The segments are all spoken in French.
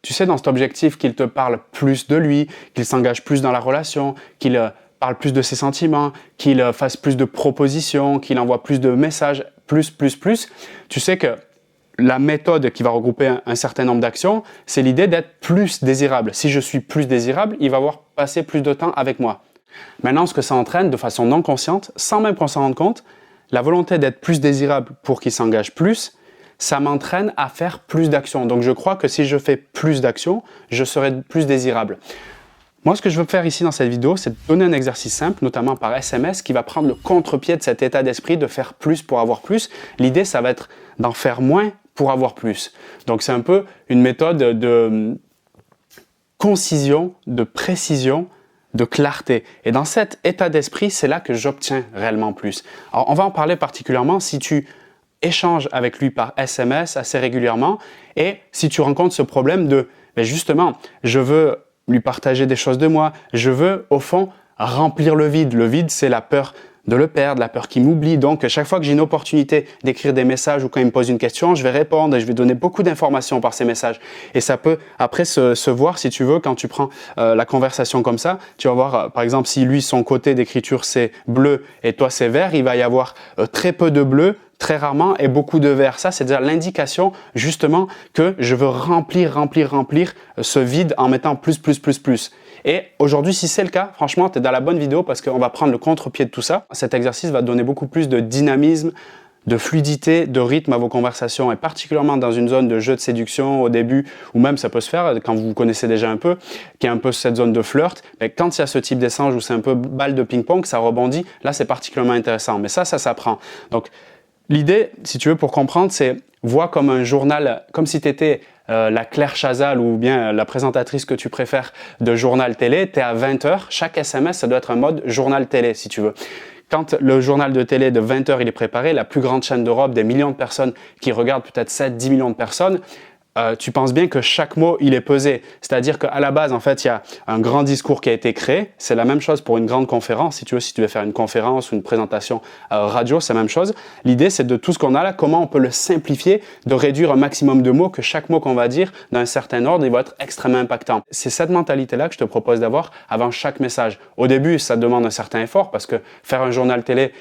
tu sais, dans cet objectif qu'il te parle plus de lui, qu'il s'engage plus dans la relation, qu'il parle plus de ses sentiments, qu'il fasse plus de propositions, qu'il envoie plus de messages, plus. Tu sais que la méthode qui va regrouper un certain nombre d'actions, c'est l'idée d'être plus désirable. Si je suis plus désirable, il va avoir passé plus de temps avec moi. Maintenant, ce que ça entraîne de façon non consciente, sans même qu'on s'en rende compte, la volonté d'être plus désirable pour qu'il s'engage plus, ça m'entraîne à faire plus d'actions. Donc je crois que si je fais plus d'actions, je serai plus désirable. Moi, ce que je veux faire ici dans cette vidéo, c'est de donner un exercice simple, notamment par SMS, qui va prendre le contre-pied de cet état d'esprit de faire plus pour avoir plus. L'idée, ça va être d'en faire moins pour avoir plus. Donc c'est un peu une méthode de concision, de précision, de clarté. Et dans cet état d'esprit, c'est là que j'obtiens réellement plus. Alors, on va en parler particulièrement si tu échanges avec lui par SMS assez régulièrement et si tu rencontres ce problème de, justement, je veux lui partager des choses de moi, je veux, au fond, remplir le vide. Le vide, c'est la peur de le perdre, la peur qu'il m'oublie. Donc, chaque fois que j'ai une opportunité d'écrire des messages ou quand il me pose une question, je vais répondre et je vais donner beaucoup d'informations par ces messages. Et ça peut après se voir, si tu veux, quand tu prends la conversation comme ça. Tu vas voir, par exemple, si lui, son côté d'écriture, c'est bleu et toi, c'est vert, il va y avoir très peu de bleu, très rarement, et beaucoup de vert. Ça, c'est déjà l'indication, justement, que je veux remplir ce vide en mettant plus. Et aujourd'hui, si c'est le cas, franchement, tu es dans la bonne vidéo parce qu'on va prendre le contre-pied de tout ça. Cet exercice va donner beaucoup plus de dynamisme, de fluidité, de rythme à vos conversations et particulièrement dans une zone de jeu de séduction au début ou même ça peut se faire quand vous vous connaissez déjà un peu, qui est un peu cette zone de flirt. Mais quand il y a ce type d'échange où c'est un peu balle de ping-pong, ça rebondit, là c'est particulièrement intéressant. Mais ça s'apprend. Donc l'idée, si tu veux, pour comprendre, c'est vois comme un journal, comme si tu étais la Claire Chazal ou bien la présentatrice que tu préfères de journal télé, tu es à 20h, chaque SMS, ça doit être un mode journal télé, si tu veux. Quand le journal de télé de 20h, il est préparé, la plus grande chaîne d'Europe, des millions de personnes qui regardent, peut-être 7-10 millions de personnes, tu penses bien que chaque mot, il est pesé. C'est-à-dire qu'à la base, en fait, il y a un grand discours qui a été créé. C'est la même chose pour une grande conférence. Si tu veux faire une conférence ou une présentation radio, c'est la même chose. L'idée, c'est de tout ce qu'on a là, comment on peut le simplifier, de réduire un maximum de mots, que chaque mot qu'on va dire, dans un certain ordre, il va être extrêmement impactant. C'est cette mentalité-là que je te propose d'avoir avant chaque message. Au début, ça demande un certain effort parce que faire un journal télé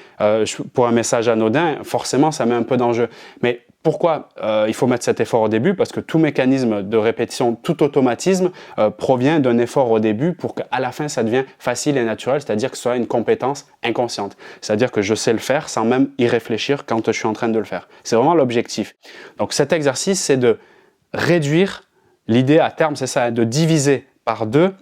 pour un message anodin, forcément, ça met un peu d'enjeu. Mais pourquoi il faut mettre cet effort au début? Parce que tout mécanisme de répétition, tout automatisme provient d'un effort au début pour qu'à la fin, ça devienne facile et naturel, c'est-à-dire que ce soit une compétence inconsciente. C'est-à-dire que je sais le faire sans même y réfléchir quand je suis en train de le faire. C'est vraiment l'objectif. Donc cet exercice, c'est de réduire, l'idée à terme, c'est ça, de diviser par 2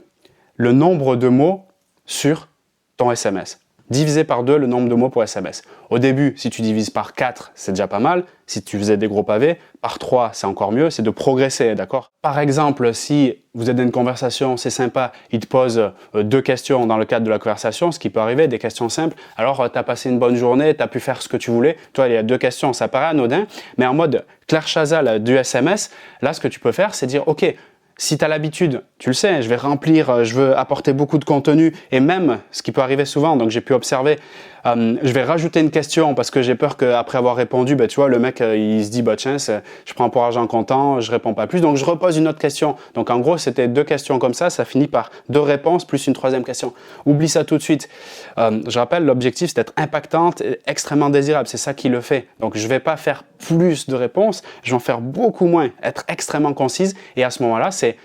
le nombre de mots sur ton SMS. Diviser par 2 le nombre de mots pour SMS. Au début, si tu divises par 4, c'est déjà pas mal. Si tu faisais des gros pavés, par 3, c'est encore mieux. C'est de progresser, d'accord? Par exemple, si vous êtes dans une conversation, c'est sympa, il te pose 2 questions dans le cadre de la conversation, ce qui peut arriver, des questions simples. Alors, tu as passé une bonne journée, tu as pu faire ce que tu voulais. Toi, il y a 2 questions, ça paraît anodin, mais en mode Claire Chazal du SMS, là, ce que tu peux faire, c'est dire, OK, si tu as l'habitude, tu le sais, je vais remplir, je veux apporter beaucoup de contenu et même, ce qui peut arriver souvent, donc j'ai pu observer, je vais rajouter une question parce que j'ai peur qu'après avoir répondu, tu vois, le mec, il se dit, tiens, je prends pour argent comptant, je réponds pas plus, donc je repose une autre question. Donc en gros, c'était 2 questions comme ça finit par 2 réponses plus une 3e question. Oublie ça tout de suite. Je rappelle, l'objectif, c'est d'être impactante et extrêmement désirable, c'est ça qui le fait. Donc je vais pas faire plus de réponses, je vais en faire beaucoup moins, être extrêmement concise et à ce moment-là, c'est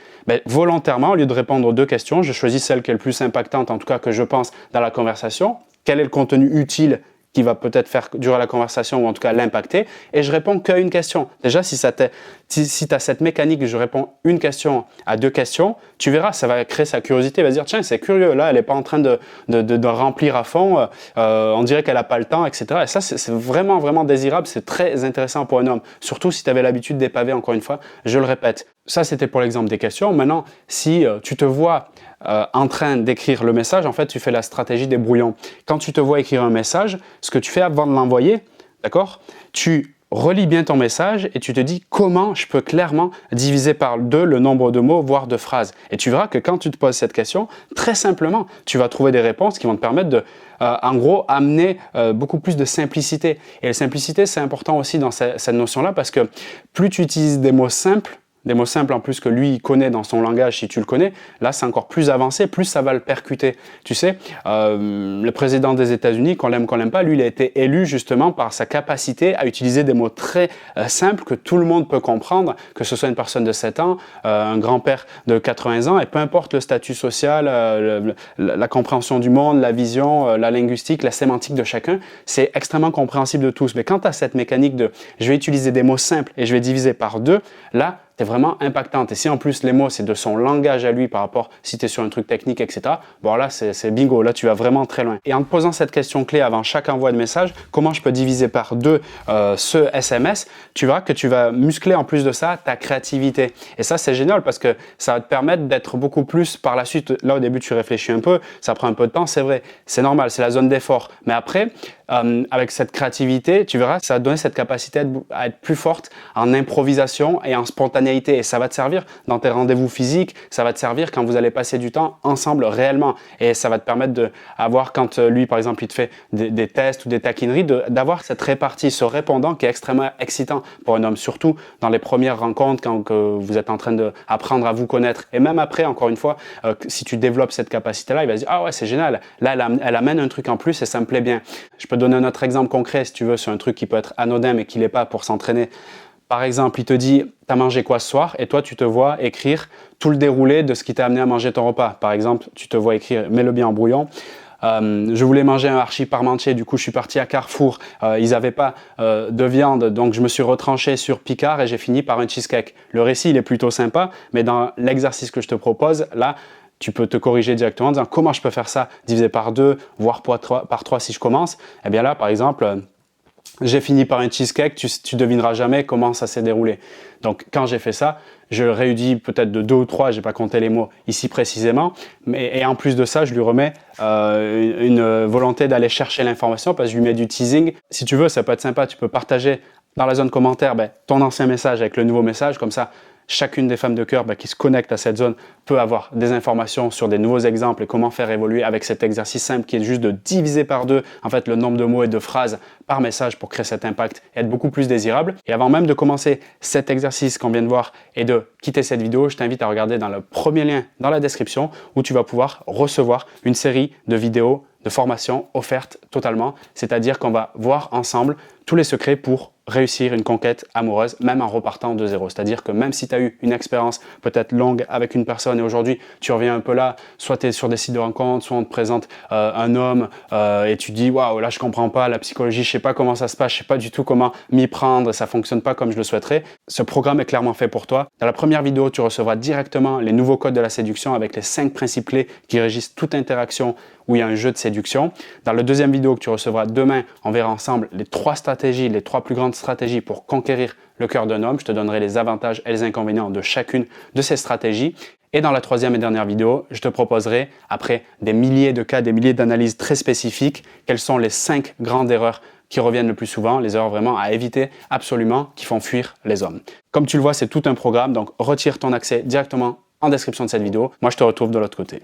volontairement, au lieu de répondre aux 2 questions, je choisis celle qui est le plus impactante, en tout cas que je pense dans la conversation. Quel est le contenu utile qui va peut-être faire durer la conversation ou en tout cas l'impacter et je réponds qu'à une question. Déjà, si tu as cette mécanique, je réponds une question à 2 questions, tu verras, ça va créer sa curiosité, il va se dire tiens, c'est curieux, là, elle n'est pas en train de remplir à fond, on dirait qu'elle n'a pas le temps, etc. Et ça, c'est vraiment désirable, c'est très intéressant pour un homme, surtout si tu avais l'habitude des pavés, encore une fois, je le répète. Ça, c'était pour l'exemple des questions. Maintenant, si tu te vois en train d'écrire le message, en fait, tu fais la stratégie des brouillons. Quand tu te vois écrire un message, ce que tu fais avant de l'envoyer, d'accord, tu relis bien ton message et tu te dis comment je peux clairement diviser par 2 le nombre de mots, voire de phrases. Et tu verras que quand tu te poses cette question, très simplement, tu vas trouver des réponses qui vont te permettre de, en gros, amener beaucoup plus de simplicité. Et la simplicité, c'est important aussi dans cette notion-là parce que plus tu utilises des mots simples, des mots simples en plus que lui il connaît dans son langage, si tu le connais, là c'est encore plus avancé, plus ça va le percuter. Tu sais, le président des États-Unis, qu'on l'aime pas, lui il a été élu justement par sa capacité à utiliser des mots très simples que tout le monde peut comprendre, que ce soit une personne de 7 ans, un grand-père de 80 ans, et peu importe le statut social, la compréhension du monde, la vision, la linguistique, la sémantique de chacun, c'est extrêmement compréhensible de tous. Mais quand tu as cette mécanique de je vais utiliser des mots simples et je vais diviser par 2, là, c'est vraiment impactante. Et si en plus les mots, c'est de son langage à lui par rapport, si tu es sur un truc technique, etc., bon là, c'est bingo. Là, tu vas vraiment très loin. Et en te posant cette question clé avant chaque envoi de message, comment je peux diviser par 2 ce SMS, tu verras que tu vas muscler en plus de ça ta créativité. Et ça, c'est génial parce que ça va te permettre d'être beaucoup plus par la suite. Là, au début, tu réfléchis un peu, ça prend un peu de temps, c'est vrai. C'est normal, c'est la zone d'effort. Mais après, avec cette créativité, tu verras, ça va te donner cette capacité à être plus forte en improvisation et en spontanéité. Et ça va te servir dans tes rendez-vous physiques, ça va te servir quand vous allez passer du temps ensemble réellement. Et ça va te permettre d'avoir, quand lui, par exemple, il te fait des tests ou des taquineries, d'avoir cette répartie, ce répondant qui est extrêmement excitant pour un homme, surtout dans les premières rencontres, quand vous êtes en train d'apprendre à vous connaître. Et même après, encore une fois, si tu développes cette capacité-là, il va se dire « Ah ouais, c'est génial, là, elle amène un truc en plus et ça me plaît bien. » Je peux te donner un autre exemple concret, si tu veux, sur un truc qui peut être anodin, mais qui l'est pas pour s'entraîner. Par exemple, il te dit « T'as mangé quoi ce soir ?» et toi, tu te vois écrire tout le déroulé de ce qui t'a amené à manger ton repas. Par exemple, tu te vois écrire « Mets-le bien en brouillon ». Je voulais manger un hachis parmentier, du coup je suis parti à Carrefour, ils n'avaient pas de viande, donc je me suis retranché sur Picard et j'ai fini par un cheesecake. Le récit il est plutôt sympa, mais dans l'exercice que je te propose, là, tu peux te corriger directement en disant comment je peux faire ça divisé par 2, voire par 3 si je commence. Et bien là, par exemple, j'ai fini par un cheesecake, tu devineras jamais comment ça s'est déroulé. Donc quand j'ai fait ça, je le réduis peut-être de 2 ou 3, j'ai pas compté les mots ici précisément, et en plus de ça, je lui remets une volonté d'aller chercher l'information parce que je lui mets du teasing. Si tu veux, ça peut être sympa, tu peux partager dans la zone commentaire ton ancien message avec le nouveau message, comme ça chacune des femmes de cœur qui se connectent à cette zone peut avoir des informations sur des nouveaux exemples et comment faire évoluer avec cet exercice simple qui est juste de diviser par 2 en fait le nombre de mots et de phrases par message pour créer cet impact et être beaucoup plus désirable. Et avant même de commencer cet exercice qu'on vient de voir et de quitter cette vidéo, je t'invite à regarder dans le premier lien dans la description où tu vas pouvoir recevoir une série de vidéos de formation offerte totalement, c'est-à-dire qu'on va voir ensemble tous les secrets pour réussir une conquête amoureuse, même en repartant de zéro. C'est-à-dire que même si tu as eu une expérience peut-être longue avec une personne et aujourd'hui tu reviens un peu là, soit tu es sur des sites de rencontres, soit on te présente un homme et tu dis waouh, là je comprends pas la psychologie, je sais pas comment ça se passe, je sais pas du tout comment m'y prendre, ça fonctionne pas comme je le souhaiterais. Ce programme est clairement fait pour toi. Dans la première vidéo, tu recevras directement les nouveaux codes de la séduction avec les 5 principes clés qui régissent toute interaction où il y a un jeu de séduction. Dans la deuxième vidéo que tu recevras demain, on verra ensemble les 3 stratégies, les 3 plus grandes stratégies pour conquérir le cœur d'un homme. Je te donnerai les avantages et les inconvénients de chacune de ces stratégies. Et dans la troisième et dernière vidéo, je te proposerai, après des milliers de cas, des milliers d'analyses très spécifiques, quelles sont les 5 grandes erreurs qui reviennent le plus souvent, les erreurs vraiment à éviter absolument, qui font fuir les hommes. Comme tu le vois, c'est tout un programme, donc retire ton accès directement en description de cette vidéo. Moi, je te retrouve de l'autre côté.